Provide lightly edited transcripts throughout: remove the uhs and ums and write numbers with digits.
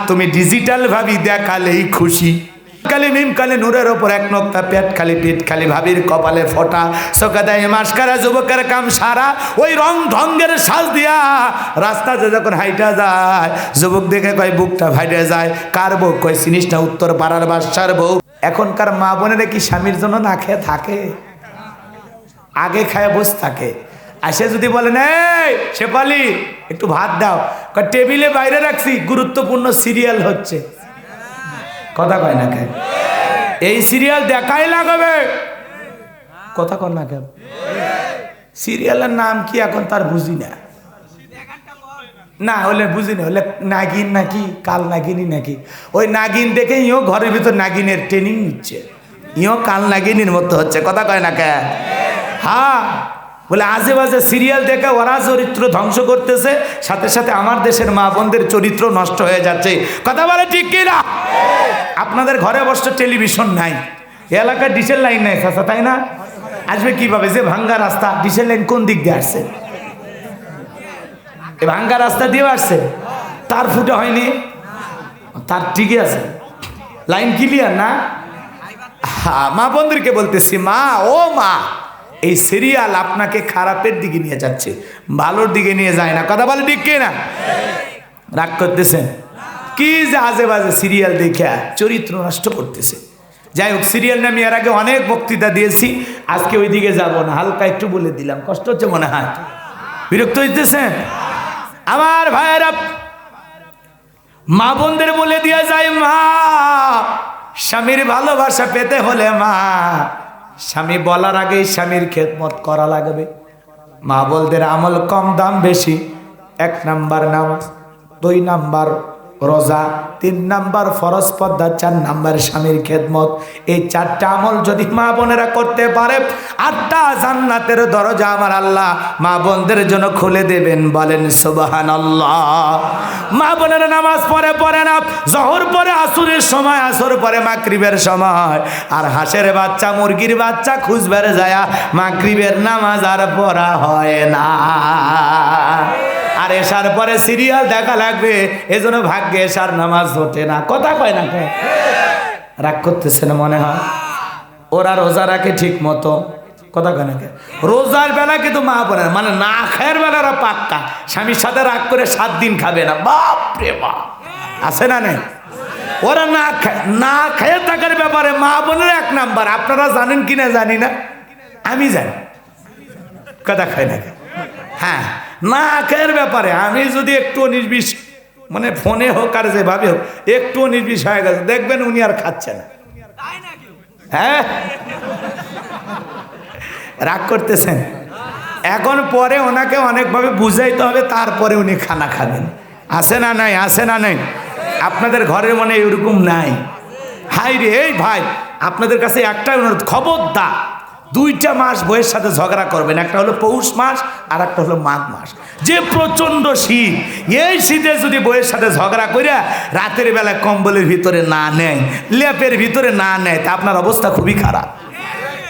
তুমি ডিজিটাল ভাবি দেখালেই খুশি। কালি মিম কালি নূরের ওপর এক নক্তা, পেট খালি পিঠ খালি, ভাবির কপালে ফোটা, চোখে দেয় মাস্কারা, যুবকের কাম সারা। ওই রং ঢঙ্গের সাজ দিয়া রাস্তাতে যখন হাইটা যায়, যুবক দেখে কয় বুকটা ফাইটে যায়। কার বউ? কয় চিনিস না, উত্তর পাড়ার বাদশার বউ। এখনকার মা বোনেরা কি স্বামীর জন্য না খেয়ে থাকে? আগে খায় বসে থাকে। আসে যদি বলেন এই শেফালি একটু ভাত দাও, কয় টেবিলে বাইরে রাখছি, গুরুত্বপূর্ণ সিরিয়াল হচ্ছে। কথা কয় না কেন? এই সিরিয়াল দেখাই লাগবে। কথা কয় না কেন? সিরিয়ালের নাম কি এখন তার বুঝি না। না হলে বুঝি না, হলে নাগিন নাকি কাল নাগিনী নাকি, ওই নাগিন দেখে ইও ঘরের ভিতর নাগিনের ট্রেনিং নিচ্ছে, ইও কাল নাগিনীর মতো হচ্ছে। কথা কয় না কেন? হ্যাঁ, বলে আজে বাজে সিরিয়াল দেখে ওরা চরিত্র ধ্বংস করতেছে, সাথে সাথে আমার দেশের মা বোনদের চরিত্র নষ্ট হয়ে যাচ্ছে। কথা বলে ঠিক কি না? আপনাদের ঘরে অবশ্য টেলিভিশন নাই, এলাকায় ডিশের লাইন নাই চাচা, তাই না? আসবে কিভাবে? যে ভাঙ্গা রাস্তা, ডিশের লাইন কোন দিক দিয়ে আসছে? ভাঙ্গা রাস্তা দিয়ে আসছে, তার ফুটে হয়নি, তার ঠিকই আছে, লাইন ক্লিয়ার না? হ্যাঁ, মা বোনদেরকে বলতেছি, মা ও মা, এই সিরিয়াল আপনাকে খারাপের দিকে নিয়ে যাচ্ছে, ভালোর দিকে নিয়ে যায় না। কথা বলে ঠিক না? রাগ করতেছেন? কি যে আজে বাজে সিরিয়াল দেখে চরিত্র নষ্ট করতেছে। যাই হোক, সিরিয়াল নিয়ে আমি এর আগে অনেক বক্তৃতা দিয়েছি, আজকে ওই দিকে যাবো না, হালকা একটু বলে দিলাম। কষ্ট হচ্ছে মনে হয়? বিরক্ত হইতেছেন? আমার ভাইয়েরা, মা বোনদের বলে দিয়ে যায়, মা স্বামীর ভালোবাসা পেতে হলে মা স্বামী বলার আগেই স্বামীর খেদমত করা লাগবে। মা বলদের আমল কম দাম বেশি। 1 নাম্বার নামাজ, 2 নাম্বার রোজা, 3 নাম্বার ফরজ পর্দা, 4 নাম্বার স্বামীর খেদমত। এই 4টা আমল যদি মা বোনেরা করতে পারে, 8টা জান্নাতের দরজা আমার আল্লাহ মা বোনদের জন্য খুলে দেবেন। বলেন সুবহানাল্লাহ। মা বোনেরা নামাজ পড়ে না, জোহর পরে আসরের সময়, আসর পরে মাগরিবের সময়, আর হাঁসের বাচ্চা মুরগির বাচ্চা খুঁজবার যায় মাগরিবের নামাজ আর পড়া হয় না। আর এশার পরে সিরিয়াল দেখা লাগবে, এজন্য ভাগ্যে এশার নামাজ হতে না। কথা কয় না কেন? রাগ করতেছে না মনে হয়? ওরা রোজা রাখে ঠিক মতো। কথা কয় না কেন? রোজার বেলা কিন্তু মা বোনে মানে না খায়ের বেলা ওরা পাক্কা, স্বামীর সাথে রাগ করে 7 দিন খাবে না। বাপ রে বাপ, আছে না নেই? ওরা না খেয়ে থাকার ব্যাপারে মা বোনের 1 নাম্বার। আপনারা জানেন কিনা জানি না, আমি জানি। কথা কয় না কেন? হ্যাঁ, না খেয়ের ব্যাপারে আমি যদি একটু 19-20 মানে ফোনে হোক আর যেভাবে হোক একটু 19-20 হয়ে গেছে, দেখবেন উনি আর খাচ্ছে না। হ্যাঁ, রাগ করতেছেন? এখন পরে ওনাকে অনেকভাবে বুঝাইতে হবে, তারপরে উনি খানা খাবেন। আছে না নাই? আছে না নাই? আপনাদের ঘরের মনে এরকম নাই? হাই রে, এই ভাই আপনাদের কাছে একটাই অনুরোধ, খবরদার 2টা মাস বইয়ের সাথে ঝগড়া করবেন। একটা হলো পৌষ মাস আর একটা হলো মাঘ মাস। যে প্রচণ্ড শীত, এই শীতে যদি বইয়ের সাথে ঝগড়া করে রাতের বেলা কম্বলের ভিতরে না নেয়, লেপের ভিতরে না নেয়, তা আপনার অবস্থা খুবই খারাপ।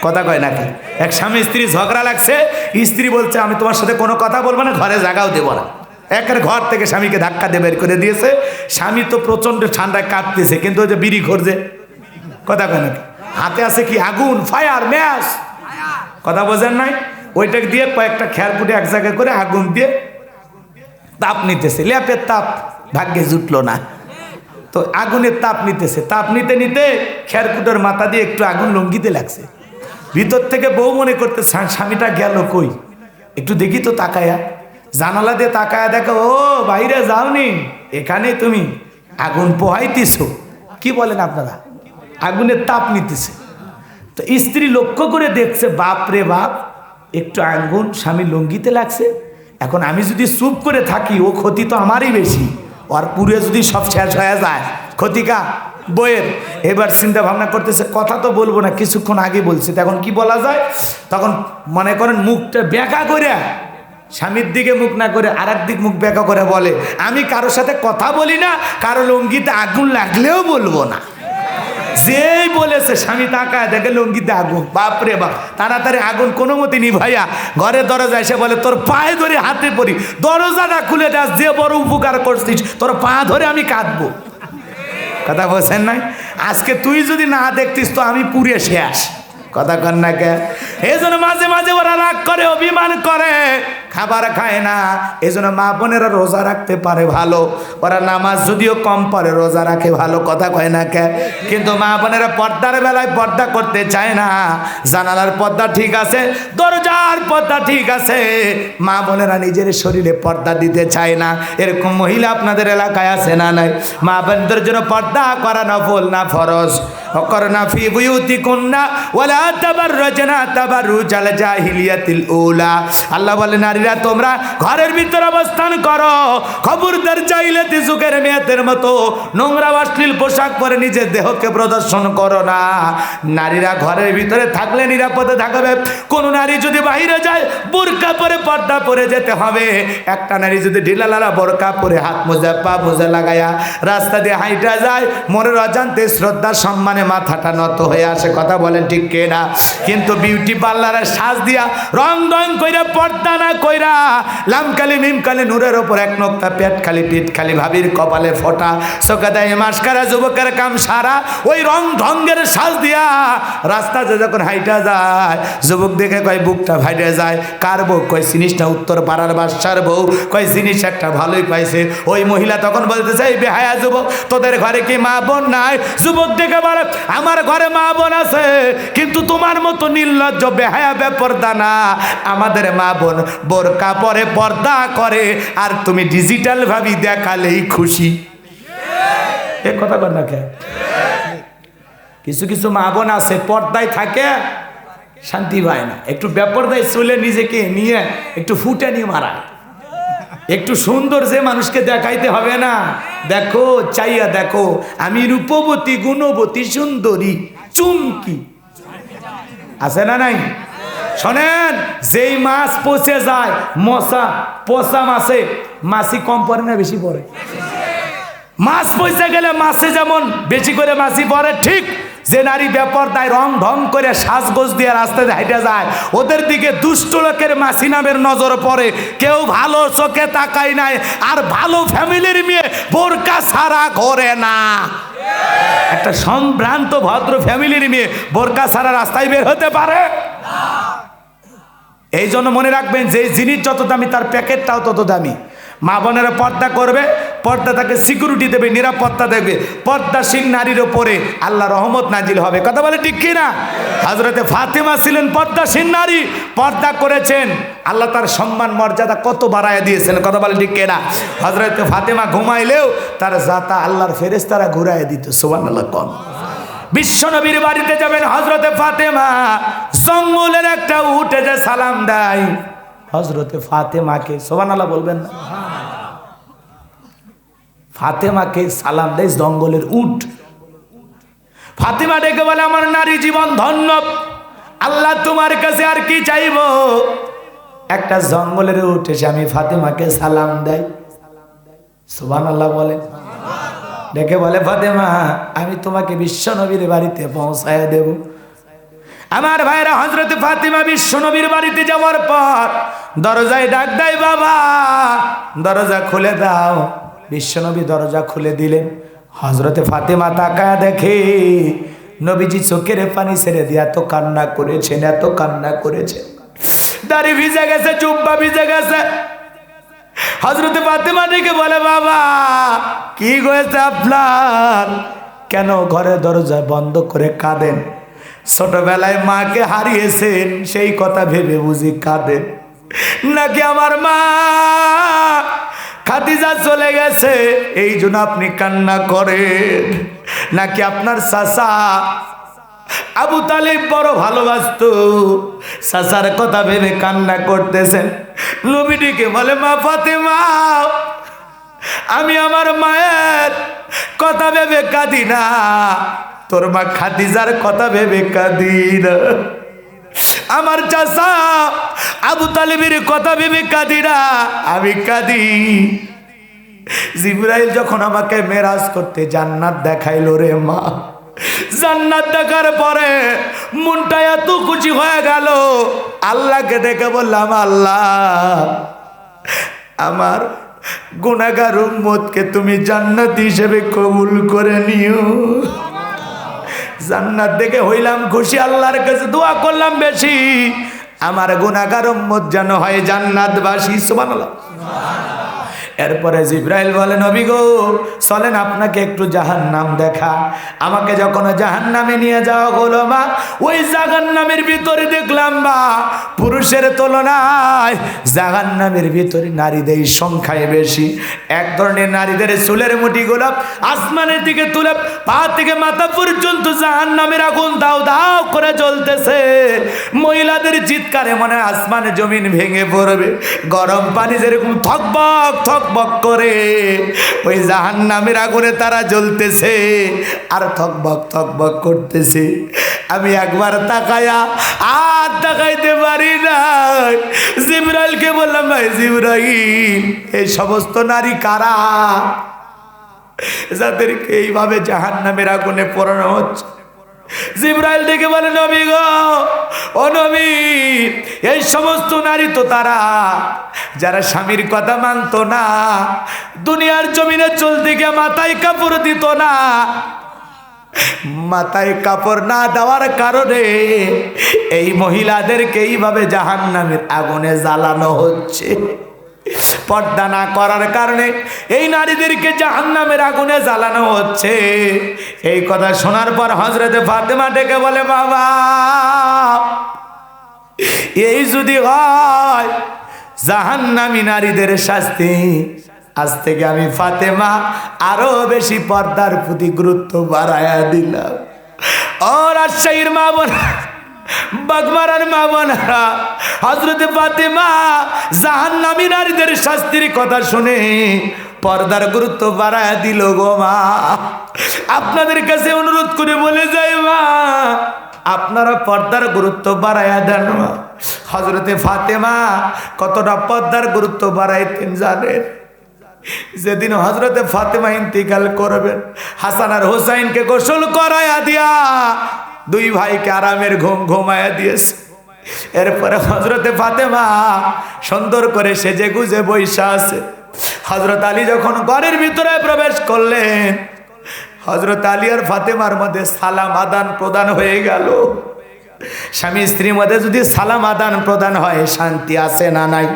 কথা কয় নাকি? এক স্বামী স্ত্রী ঝগড়া লাগছে, স্ত্রী বলছে আমি তোমার সাথে কোনো কথা বলবো না, ঘরে জায়গাও দেবো না। একের ঘর থেকে স্বামীকে ধাক্কা দিয়ে বের করে দিয়েছে। স্বামী তো প্রচণ্ড ঠান্ডায় কাঁপতেছে, কিন্তু ওই যে বিড়ি খরছে। কথা কয় নাকি? হাতে আছে কি? আগুন, ফায়ার, ম্যাচ। কথা বোঝেন নাই? ওইটাকে দিয়ে কয়েকটা খেয়ারপুটে এক জায়গায় করে আগুন দিয়ে তাপ নিতেছে। লেপের তাপ ভাগ্যে জুটলো না, তো আগুনের তাপ নিতেছে। তাপ নিতে নিতে খেয়ারপুটের মাথা দিয়ে একটু আগুন লঙ্গিতে লাগছে। ভিতর থেকে বউ মনে করতে স্বামীটা গেল কই, একটু দেখি তো তাকায়া। জানালা দিয়ে তাকায়া দেখো, ও বাইরে যাওনি, এখানে তুমি আগুন পোহাইতেছো। কি বলেন আপনারা? আগুনের তাপ নিতেছে। তো স্ত্রী লক্ষ্য করে দেখছে, বাপ রে বাপ, একটু আঙ্গুন স্বামী লঙ্গিতে লাগছে। এখন আমি যদি চুপ করে থাকি, ও ক্ষতি তো আমারই বেশি, আর পুরে যদি সব শেষ হয়ে যায়, ক্ষতিকা বইয়ের। এবার চিন্তা ভাবনা করতেছে, কথা তো বলবো না, কিছুক্ষণ আগে বলছি, তখন কি বলা যায়? তখন মনে করেন মুখটা বেঁকা করে, স্বামীর দিকে মুখ না করে আর এক দিক মুখ বেঁকা করে বলে, আমি কারোর সাথে কথা বলি না, কারো লঙ্গিতে আগুন লাগলেও বলবো না। যেই বলেছে স্বামী তাকায় দেখে লঙ্গিতে আগুন। বাপরে বাপ, তাড়াতাড়ি আগুন কোনো মতে নিভাইয়া ঘরের দরজা এসে বলে, তোর পায়ে ধরে হাতে পড়ি, দরজাটা খুলে দাস, যে বড় উপকার করছিস, তোর পা ধরে আমি কাঁদবো। কথা বলছেন নাই? আজকে তুই যদি না দেখতিস তো আমি পুড়ে শেষ। কথা কর না কে? এই জন্য মাঝে মাঝে ওরা রাগ করে, অভিমান করে, খাবার খায় না। এই জন্য মা বোনেরা রোজা রাখতে পারে ভালো, ওরা নামাজ যদিও কম পড়ে রোজা রাখে ভালো। কথা কয় না কে? কিন্তু মা বোনেরা পর্দার বেলায় পর্দা করতে চায় না। জানালার পর্দা ঠিক আছে, দরজার পর্দা ঠিক আছে, মা বোনেরা নিজের শরীরে পর্দা দিতে চায় না। এরকম মহিলা আপনাদের এলাকায় আছে না নাই? মা বোনদের জন্য পর্দা করা নফল না ফরজ। ওয়াকরনা ফি বুয়ুতিকুন্না ওয়ালা তাবাররাজনা তাবাররুজাল জাহিলিয়াতিল উলা। আল্লাহ বলে, নারীরা তোমরা ঘরের ভিতর অবস্থান করো, খবরদার জাহিলিয়াতি যুগের মেয়েদের মতো নোংরা অশ্লীল পোশাক পরে নিজের দেহকে প্রদর্শন করো না। নারীরা ঘরের ভিতরে থাকলে নিরাপদে থাকবে। কোন নারী যদি বাইরে যায় বোরকা পরে পর্দা পরে যেতে হবে। একটা নারী যদি ঢিলালালা বোরকা পরে হাত মোজা পা মোজা লাগায়া রাস্তা দিয়ে হাইটা যায়, মনের অজান্তে শ্রদ্ধা সম্মানে মাথাটা নত হয়ে আসে। কথা বলেন ঠিক কে না? কিন্তু বিউটি পার্লারে সাজ দিয়া রং রং কইরা পর্দা না কইরা লামকালি মিমকালি নূরের ওপর এক নোক্তা পেট খালি পিঠ খালি ভাবির কপালে ফোটা চোখে দেয় মাস্কারা যুবকের কাম সারা ওই রং ঢঙ্গের সাজ দিয়া রাস্তাতে যখন হাইটা যায় যুবক দেখে কয় বুকটা ফাইটে যায়। কার বউ? কয় জিনিস না উত্তর পাড়ার বাসার বউ। কয় জিনিস একটা ভালোই পাইছে। ওই মহিলা তখন বলতেছে, এই বেহায়া যুবক, তোদের ঘরে কি মা বোন নাই? যুবক দেখে বলে, আমার ঘরে মা বোন আছে, কিন্তু তোমার মতো নির্লজ্জ বেহায়া বেপরদা না। আমাদের মা বোন বোরকা পরে পর্দা করে, আর তুমি ডিজিটাল ভাবি দেখালেই খুশি। এ কথা বল না কে? কিছু কিছু মা বোন আছে পর্দায় থাকে, শান্তি পায় না। একটু বেপরদায় চলে নিজেকে নিয়ে একটু ফুটানি মারায়, একটু সুন্দর যে মানুষকে দেখাইতে হবে না। দেখো, চাইয়া দেখো, আমি রূপবতী গুণবতী সুন্দরী চুমকি। আছে না নাই? শোনেন, যেই মাছ পচে যায়, মশা পচা মাছে মাছি কম পড়ে না বেশি পড়ে? মাছ পয়সা গেলে মাছে যেমন বেশি করে মাছি পড়ে, ঠিক যে নারী বেপরদায় রং ঢং করে সাজগোজ দিয়ে রাস্তায় হাইটে যায়, ওদের দিকে দুষ্ট লোকের মাছি নামের নজর পড়ে। কেউ ভালো চোখে তাকায় নাই। আর ভালো ফ্যামিলির মেয়ে বোরকা ছাড়া ঘরে না। একটা সম্ভ্রান্ত ভদ্র ফ্যামিলির মেয়ে বোরকা ছাড়া রাস্তায় বের হতে পারে? এই জন্য মনে রাখবেন, যে জিনিস যত দামি তার প্যাকেটটাও তত দামি। মা বোনেরা পর্দা করবে, পর্দা তাকে সিকিউরিটি দেবে, নিরাপত্তা দেবে। পর্দাশীল নারীর ওপরে আল্লাহ রহমত নাজিল হবে। কথা বলে ঠিক কিনা? হযরতে ফাতেমা ছিলেন পর্দাশীল নারী, পর্দা করেছেন, আল্লাহ তার সম্মান মর্যাদা কত বাড়ায় দিয়েছেন। কথা বলে ঠিক কিনা? হযরতে ফাতেমা ঘুমাইলেও তার জাতা আল্লাহর ফেরেশতারা ঘুরায় দিত। সুবহানাল্লাহ। কোন বিশ্বনবীর বাড়িতে যাবেন হযরতে ফাতেমা, জঙ্গলের একটা উটে যে সালাম দেয় হযরতে ফাতেমাকে, সুবহানাল্লাহ বলবেন না? ফাতেমাকে সালাম দেয় জঙ্গলের উট। ফাতেমা ডেকে বলে, আমার নারী জীবন ধন্য, আল্লাহ তোমার কাছে আর কি চাইবো? একটা জঙ্গলের উট এসে আমি ফাতেমাকে সালাম দেয়। সুবহানাল্লাহ বলে। ডেকে বলে, ফাতেমা, আমি তোমাকে বিশ্বনবীর বাড়িতে পৌঁছায় দেব। আমার ভাইরা, হযরতে ফাতেমা বিশ্বনবীর বাড়িতে যাওয়ার পর দরজায় ডাক দেয়, বাবা দরজা খুলে দাও। বিশ্বনবী দরজা খুলে দিলেন। হযরতে ফাতেমা তাকায়া দেখে নবীজি চোখের পানি ছেড়ে দিয়ে এত কান্না করেছেন, এত কান্না করেছেন, দাড়ি ভিজে গেছে, জুব্বা ভিজে গেছে। হযরতে ফাতেমা ডেকে বলে, বাবা কি হয়েছে আপনার? কেন ঘরে দরজা বন্ধ করে কাঁদেন? ছোটবেলায় মাকে হারিয়েছেন, সেই কথা ভেবে বুঝি কাঁদেন? নাকি আমার মা খাদিজা চলে গেছে এই জন্য আপনি কান্না করেন? নাকি আপনার চাচা আবু তালিব বড় ভালোবাসতো, চাচার কথা ভেবে কান্না করতেছেন? নবীটিকে বলে, মা ফাতেমা, আমি আমার মায়ের কথা ভেবে কাঁদি না, তোর মা খাদিজার কথা ভেবে কাঁদি না। আমার চাচা আবু তালিবের কথা ভেবে কাঁদি না, আমি কাঁদি। জিবরাইল যখন আমাকে মেরাজ করতে জান্নাত দেখাইলো রে মা, জান্নাত দেখার পরে মনটা এত খুশি হয়ে গেল, আল্লাহকে ডেকে বললাম, আল্লাহ আমার গুনাহগার উম্মতকে তুমি জান্নাতি হিসেবে কবুল করে নিও। জান্নাত দেখে হইলাম খুশি, আল্লাহর কাছে দোয়া করলাম বেশি আমার গুনাহগার উম্মত যেন হয় জান্নাতবাসী। সুবহানাল্লাহ। এরপরে জিবরাইল বলে, নবী গো চলেন আপনাকে একটু জাহান্নাম দেখা। আমাকে যখন জাহান্নামে নিয়ে যাওয়া হলো মা, ওই জাহান্নামের ভিতরে দেখলাম মা পুরুষের তুলনায় জাহান্নামের ভিতরে নারীদের সংখ্যায় বেশি। এক ধরনের নারীদের চুলের মুঠিগুলো আসমানের দিকে তুলে পা থেকে মাথা পর্যন্ত জাহান্নামের আগুন দাও দাও করে জ্বলতেছে। মহিলাদের চিৎকারে মনে হয় আসমানে জমিন ভেঙে পড়বে। গরম পানি যেরকম থকবক থকবক করে ওই জাহান্নামের আগুনে তারা জ্বলতেছে আর থকবক থকবক করতেছে। আমি একবার তাকায়া আর তাকাইতে পারি না। জিবরাইলকে বললাম, ভাই জিবরাইল, এই সমস্ত নারী কারা যাদেরকে এইভাবে জাহান্নামের আগুনে পোড়ানো হচ্ছে? জিবরাইল ডেকে বলে, নবী গো, ও নবী, এই সমস্ত নারী তো তারা যারা স্বামীর কথা মানতো না, দুনিয়ার জমিনে চলতে গিয়ে মাথায় কাপড় দিত না। মাথায় কাপড় না দেওয়ার কারণে এই মহিলাদেরকে এইভাবে জাহান্নামের আগুনে জ্বালানো হচ্ছে। পর্দা না করার কারণে এই নারীদেরকে জাহান্নামের আগুনে জ্বালানো হচ্ছে। এই কথা শোনার পর হযরতে ফাতেমা ডেকে বলে, বাবা, এই যদি হয় জাহান্নামী নারীদের শাস্তি, আজ থেকে আমি ফাতেমা আরো বেশি পর্দার প্রতি গুরুত্ব বাড়ায়া দিলাম। ও রাজশাহীর মা বোনা, বাগমারার মা বোনেরা, হযরতে ফাতেমা জাহান্নামী নারীদের শাস্তির কথা শুনে পর্দার গুরুত্ব বাড়ায়া দিল গো মা। আপনাদের কাছে অনুরোধ করে বলে যাই মা, আপনারা পর্দার গুরুত্ব বাড়ায়া দেন। হযরতে ফাতেমা কতটা পর্দার গুরুত্ব বাড়াইতেন জানেন? যেদিন হযরতে ফাতেমা ইন্তিকাল করবেন, হাসান আর হুসাইনকে গোসল করায়া দিয়া দুই ভাইকে আরামের ঘুম ঘুমায়া দিয়েছে। এরপরে হযরতে ফাতেমা সুন্দর করে সেজে গুজে বৈশা আছে। হযরত আলী যখন ঘরের ভিতরে প্রবেশ করলেন, হযরত আলী আর ফাতেমার মধ্যে সালাম আদান প্রদান হয়ে গেল। স্বামী স্ত্রীর মধ্যে যদি সালাম আদান প্রদান হয়, শান্তি আছে না নাই?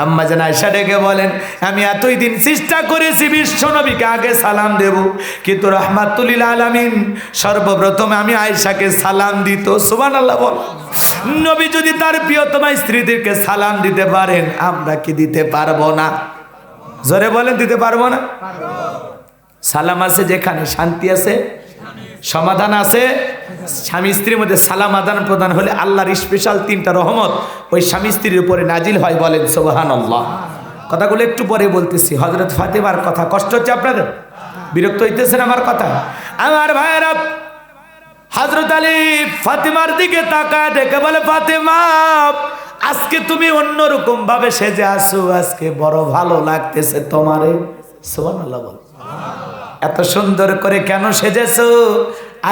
আম্মা জান আয়েশা ডেকে বলেন, আমি এতই দিন চেষ্টা করেছি বিশ্ব নবীকে আগে সালাম দেব, কিন্তু রাহমাতুল লিল আলামিন সর্বপ্রথম আমি আয়েশাকে সালাম দিত। সুবহানাল্লাহ বল। নবী যদি তার প্রিয়তমা স্ত্রীদেরকে সালাম দিতে পারেন, আমরা কি দিতে পারবো না? জোরে বলেন, দিতে পারবো না? সালাম আছে যেখানে শান্তি আছে, সমাধান আছে। স্বামী স্ত্রীর মধ্যে সালাম আদান প্রদান হলে আল্লাহর স্পেশাল 3টা রহমত ওই স্বামী স্ত্রীর উপরে নাজিল হয়। বলেন সুবহানাল্লাহ। কথাগুলো একটু পরে বলতেছি। হযরত ফাতেমার কথা কষ্ট হচ্ছে আপনাদের? বিরক্ত হইতেছেন আমার কথা? আমার ভাইয়েরা, হযরত আলী ফাতেমার দিকে তাকায় ডেকে বলে, ফাতেমা, আজকে তুমি অন্যরকম ভাবে সেজে আসো, আজকে বড় ভালো লাগতেছে তোমারে। সুবহানাল্লাহ বল। এত সুন্দর করে কেন সেজেছো?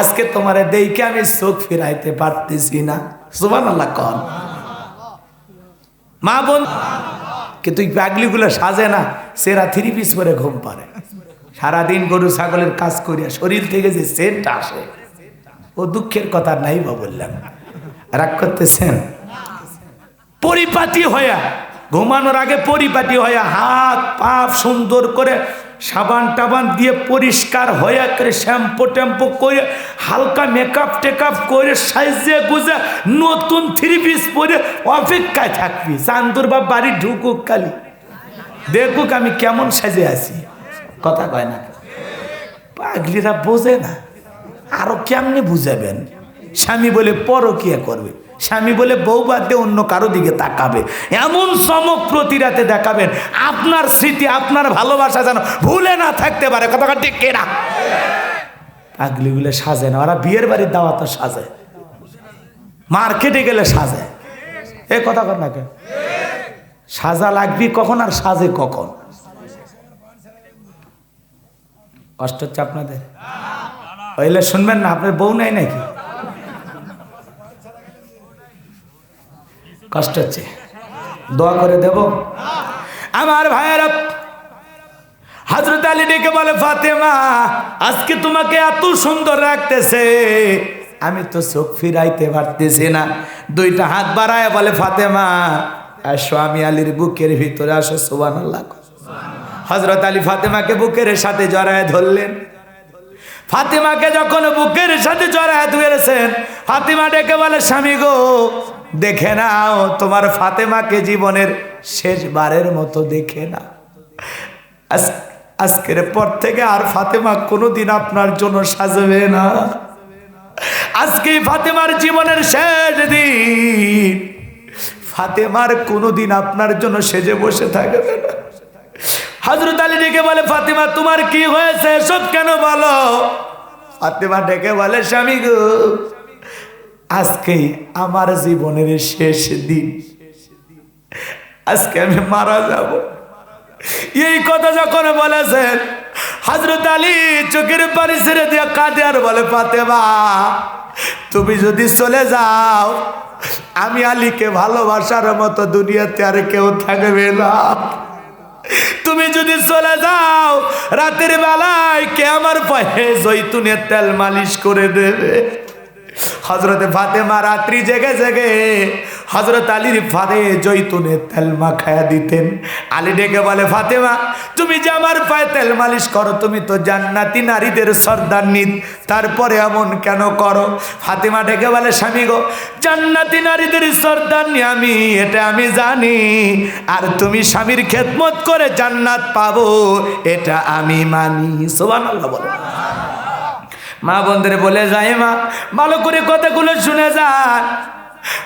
আজকে তোমারে দেখে আমি চোখ ফিরাইতে পারতেছি না। সুবহানাল্লাহ কন। মা বোন, কিন্তু পাগলিগুলো সাজে না, সেরা 3 পিস করে ঘুম পারে। সারাদিন গরু ছাগলের কাজ করিয়া শরীর থেকে যে সেন্ট আসে, ও দুঃখের কথা নাই বা বললাম। রাগ করতেছেন? পরিপাটি হইয়া ঘুমানোর আগে পরিপাটি হইয়া হাত পা সুন্দর করে সাবান টাবান দিয়ে পরিষ্কার হয়ে করে শ্যাম্পু ট্যাম্পু করে হালকা মেকআপ টেকআপ করে সাইজে গুজে নতুন 3 পিস পরে অপেক্ষায় থাকবি চান্দুর বাপ বাড়ি ঢুকুক, কালি দেখুক আমি কেমন সাজে আছি। কথা কয় না? পাগলিরা বোঝে না, আরো কেমনি বুঝাবেন? স্বামী বলে পরকিয়া করবে, স্বামী বলে বউ বাদ দিয়ে অন্য কারো দিকে তাকাবে, এমন চমক প্রতি রাতে দেখাবেন আপনার স্মৃতি আপনার ভালোবাসা যেন ভুলে না থাকতে পারে। কথা ঠিক কেনা? পাগলিগুলো সাজে না, ওরা বিয়ের বাড়ির দাওয়াত সাজে, মার্কেটে গেলে সাজে। এ কথা কর না কেন? সাজা লাগবি কখন আর সাজে কখন? কষ্ট হচ্ছে আপনাদের? হইলে শুনবেন না, আপনার বউ নাই নাকি? কষ্ট হচ্ছে? দোয়া করে দেব আমার ভাইয়েরা। হযরত আলী ডেকে বলে, ফাতেমা আজকে তোমাকে এত সুন্দর রাখতেছে, আমি তো চোখ ফিরাইতে পারতেছি না। দুইটা হাত বাড়ায় বলে, ফাতেমা আসো, আমি আলীর বুকের ভিতরে আসো। সুবহানাল্লাহ। হযরত আলী ফাতেমাকে বুকের সাথে জড়ায় ধরলেন। ফাতেমাকে যখন বুকের সাথে জড়ায় ধরেছেন, ফাতেমা ডেকে বলে, স্বামী গো দেখে নাও, তোমার ফাতেমাকে জীবনের শেষবারের মতো দেখে না। আজকের পর থেকে আর ফাতেমা কোনোদিন আপনার জন্য সাজবে না। আজকে ফাতেমার জীবনের শেষ দিন, ফাতেমার কোনোদিন আপনার জন্য সেজে বসে থাকবে না। হযরত আলী ডেকে বলে, ফাতেমা তোমার কি হয়েছে, সব কেন বলো? ফাতেমা ডেকে বলে, স্বামী গো আজকে আমার জীবনের শেষ দিন, আজকে আমি মারা যাব। এই কথা যখন বলেছেন, হযরত আলী চোখের পানি ছেড়ে দিয়ে কাঁদে আর বলে, ফাতেমা তুমি যদি চলে যাও, আমি আলীকে ভালোবাসার মতো দুনিয়াতে আর কেউ থাকবে না। তুমি যদি চলে যাও, রাতের বেলায় কে আমার পায়ে জৈতুনের তেল মালিশ করে দেবে? হযরতে ফাতেমা রাত্রি জেগে জেগে হযরত আলীর পায়ে জৈতুনের তেল মাখায়া দিতেন। আলী ডেকে বলে, ফাতেমা তুমি যে আমার পায়ে তেল মালিশ করো, তুমি তো জান্নাতি নারীদের সর্দারনী, তারপরে এমন কেন করো? ফাতেমা ডেকে বলে, স্বামী গো জান্নাতি নারীদের সর্দারনী আমি, এটা আমি জানি, আর তুমি স্বামীর খেদমত করে জান্নাত পাবো এটা আমি মানি। সুবহানাল্লাহ বলো। মা বোনদের বলে যায়, মা ভালো করে কথাগুলো শুনে যান।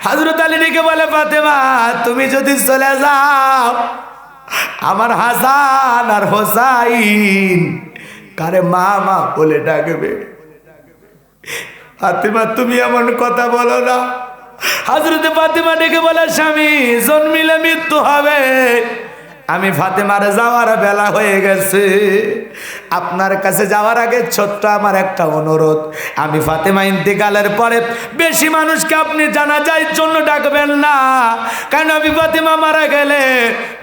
হযরত আলী ডেকে বলে, ফাতেমা তুমি যদি চলে যাও, আমার হাসান আর হোসাইন কারে মা মা বলে ডাকবে। ফাতেমা তুমি এমন কথা বলো না। হযরতে ফাতেমা ডেকে বলে, স্বামী জন্মিলে মৃত্যু হবে, আমি ফাতেমার যাওয়ার বেলা হয়ে গেছে। আপনার কাছে যাওয়ার আগে ছোট্ট আমার একটা অনুরোধ, আমি ফাতেমা ইন্তেকালের পরে বেশি মানুষকে আপনি জানাজার জন্য ডাকবেন না, কারণ আমি ফাতেমা মারা গেলে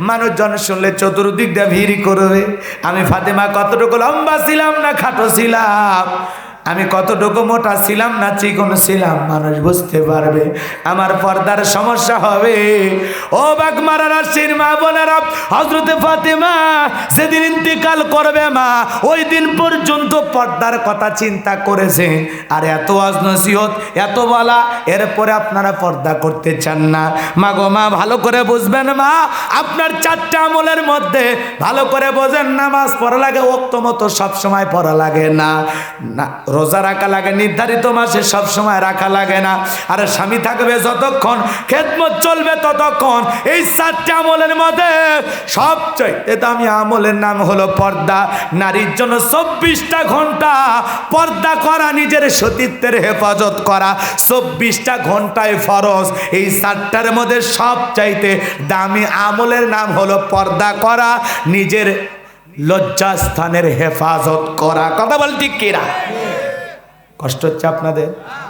মানুষজন শুনলে চতুর্দিক দিয়ে ভিড় করবে। আমি ফাতেমা কতটুকু লম্বা ছিলাম না খাটো ছিলাম, আমি কতটুকু মোটা ছিলাম না চিকন ছিলাম, মানুষ বুঝতে পারবে, আমার পর্দার সমস্যা হবে। ও বাগমারা রাশির মা বোনেরা, হযরতে ফাতেমা সেদিন ইন্তেকাল করবে, মা ওই দিন পর্যন্ত পর্দার কথা চিন্তা করেছে, আর এত ওয়াজ নসিহত এত বলা, এরপরে আপনারা পর্দা করতে চান না। মা গো মা ভালো করে বুঝবেন, মা আপনার চারটা আমলের মধ্যে ভালো করে বোঝেন, নামাজ পড়া লাগে ওক্ত মতো সবসময় পড়া লাগে না, না রোজা রাখা লাগে নির্ধারিত মাসে সব সময় রাখা লাগে না, আর স্বামী থাকবে যতক্ষণ, খেদমত চলবে ততক্ষণ। এই চারটি আমলের মধ্যে সবচেয়ে দামি আমলের নাম হলো পর্দা। নারীর জন্য 24টা ঘন্টা পর্দা করা, নিজের সতীত্বের হেফাজত করা 24টা ঘন্টায় ফরজ। এই চারটার মধ্যে সবচাইতে দামি আমলের নাম হলো পর্দা করা, নিজের লজ্জাস্থানের হেফাজত করা। কথা বল ঠিক কিনা? কষ্ট হচ্ছে আপনাদের?